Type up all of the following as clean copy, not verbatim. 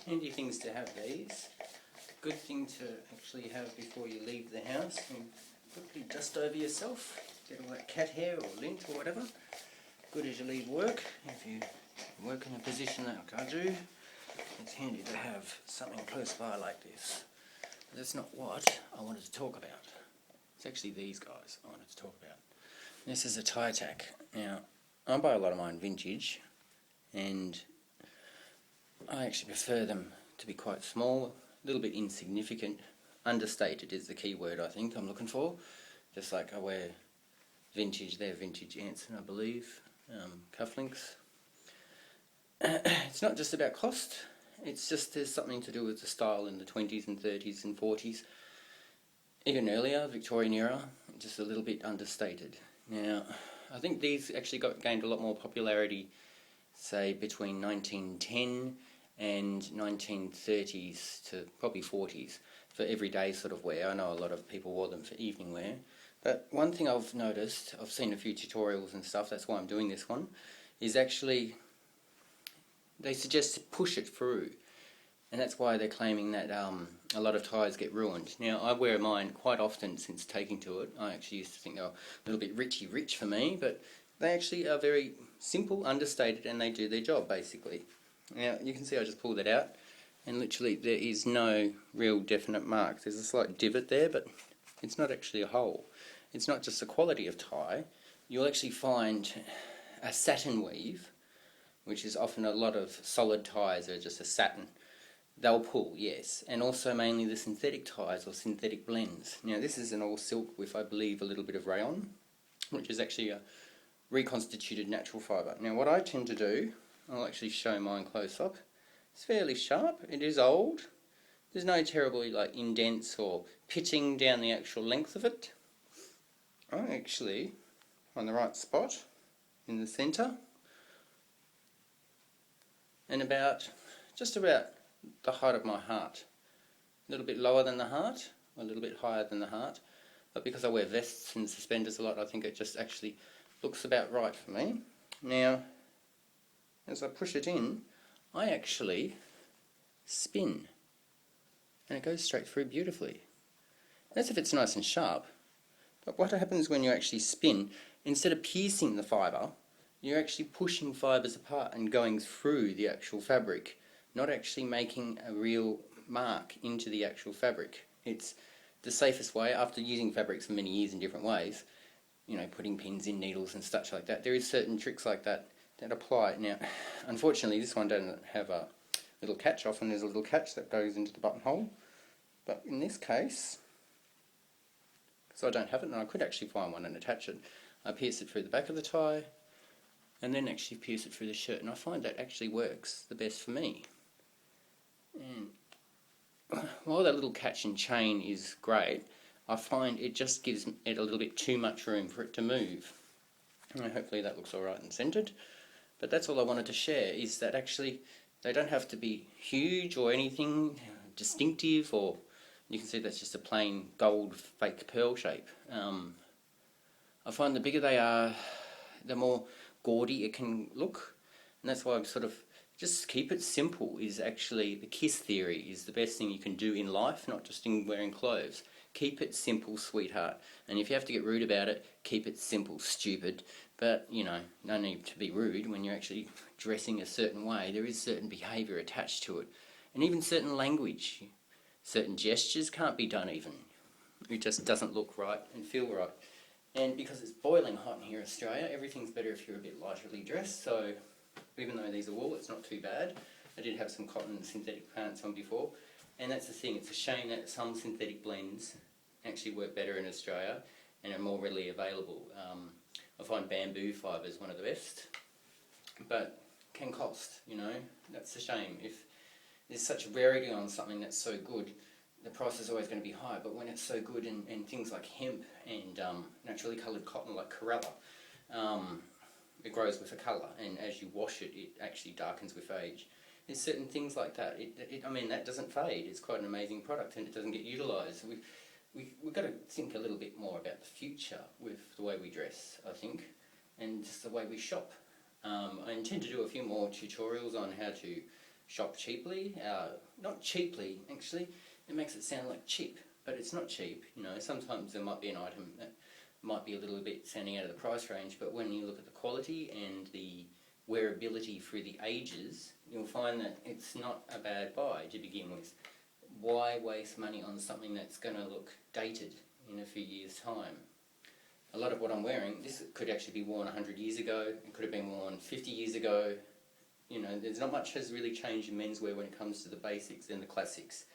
handy things to have these. Good thing to actually have before you leave the house and quickly dust over yourself. Get all that cat hair or lint or whatever. Good as you leave work. If you work in a position like I do, it's handy to have something close by like this. But that's not what I wanted to talk about. It's actually these guys I wanted to talk about. This is a Tack. Now, I buy a lot of mine vintage, and I actually prefer them to be quite small, a little bit insignificant. Understated is the key word I think I'm looking for. Just like I wear vintage, they're vintage Anson, I believe, cufflinks. It's not just about cost, it's just there's something to do with the style in the 20s and 30s and 40s. Even earlier, Victorian era, just a little bit understated. Now, I think these actually gained a lot more popularity, say, between 1910 and 1930s to probably 40s for everyday sort of wear. I know a lot of people wore them for evening wear. But one thing I've noticed, I've seen a few tutorials and stuff, that's why I'm doing this one, is actually they suggest to push it through. And that's why they're claiming that a lot of ties get ruined. Now, I wear mine quite often since taking to it. I actually used to think they were a little bit rich for me, but they actually are very simple, understated, and they do their job, basically. Now, you can see I just pulled it out, and literally there is no real definite mark. There's a slight divot there, but it's not actually a hole. It's not just the quality of tie. You'll actually find a satin weave, which is often a lot of solid ties are just a satin. They'll pull, yes, and also mainly the synthetic ties or synthetic blends. Now this is an all silk with, I believe, a little bit of rayon, which is actually a reconstituted natural fibre. Now what I tend to do, I'll actually show mine close up. It's fairly sharp, it is old. There's no terribly indents or pitching down the actual length of it. I'm actually on the right spot in the centre, and just about the height of my heart. A little bit lower than the heart, a little bit higher than the heart, but because I wear vests and suspenders a lot, I think it just actually looks about right for me. Now, as I push it in, I actually spin, and it goes straight through beautifully. That's if it's nice and sharp, but what happens when you actually spin, instead of piercing the fibre, you're actually pushing fibres apart and going through the actual fabric, not actually making a real mark into the actual fabric. It's the safest way, after using fabrics for many years in different ways, you know, putting pins in needles and such like that. There is certain tricks like that that apply. Now, unfortunately, this one doesn't have a little catch. Often there's a little catch that goes into the buttonhole. But in this case, because I don't have it, and I could actually find one and attach it, I pierce it through the back of the tie, and then actually pierce it through the shirt, and I find that actually works the best for me. And while that little catch and chain is great, I find it just gives it a little bit too much room for it to move. And hopefully that looks alright and centred. But that's all I wanted to share, is that actually they don't have to be huge or anything distinctive, or you can see that's just a plain gold fake pearl shape. I find the bigger they are, the more gaudy it can look, and that's why I'm sort of just keep it simple is actually the KISS theory, is the best thing you can do in life, not just in wearing clothes. Keep it simple, sweetheart. And if you have to get rude about it, keep it simple, stupid. But, you know, no need to be rude when you're actually dressing a certain way. There is certain behaviour attached to it. And even certain language. Certain gestures can't be done even. It just doesn't look right and feel right. And because it's boiling hot in here in Australia, everything's better if you're a bit lightly dressed. So even though these are wool, it's not too bad. I did have some cotton and synthetic pants on before. And that's the thing, it's a shame that some synthetic blends actually work better in Australia and are more readily available. I find bamboo fibre is one of the best, but can cost, you know, that's a shame. If there's such rarity on something that's so good, the price is always going to be high, but when it's so good, and things like hemp and naturally coloured cotton like Corella, it grows with a colour, and as you wash it, it actually darkens with age. There's certain things like that. I mean, that doesn't fade. It's quite an amazing product, and it doesn't get utilised. We've got to think a little bit more about the future with the way we dress, I think, and just the way we shop. I intend to do a few more tutorials on how to shop cheaply. Not cheaply, actually. It makes it sound like cheap, but it's not cheap. You know, sometimes there might be an item that might be a little bit sounding out of the price range, but when you look at the quality and the wearability through the ages, you'll find that it's not a bad buy to begin with. Why waste money on something that's going to look dated in a few years' time? A lot of what I'm wearing, this could actually be worn 100 years ago, it could have been worn 50 years ago. You know, there's not much has really changed in menswear when it comes to the basics and the classics.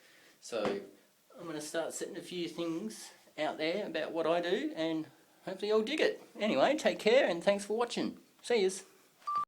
So I'm going to start setting a few things out there about what I do, and hopefully you'll dig it. Anyway, take care and thanks for watching. See yous.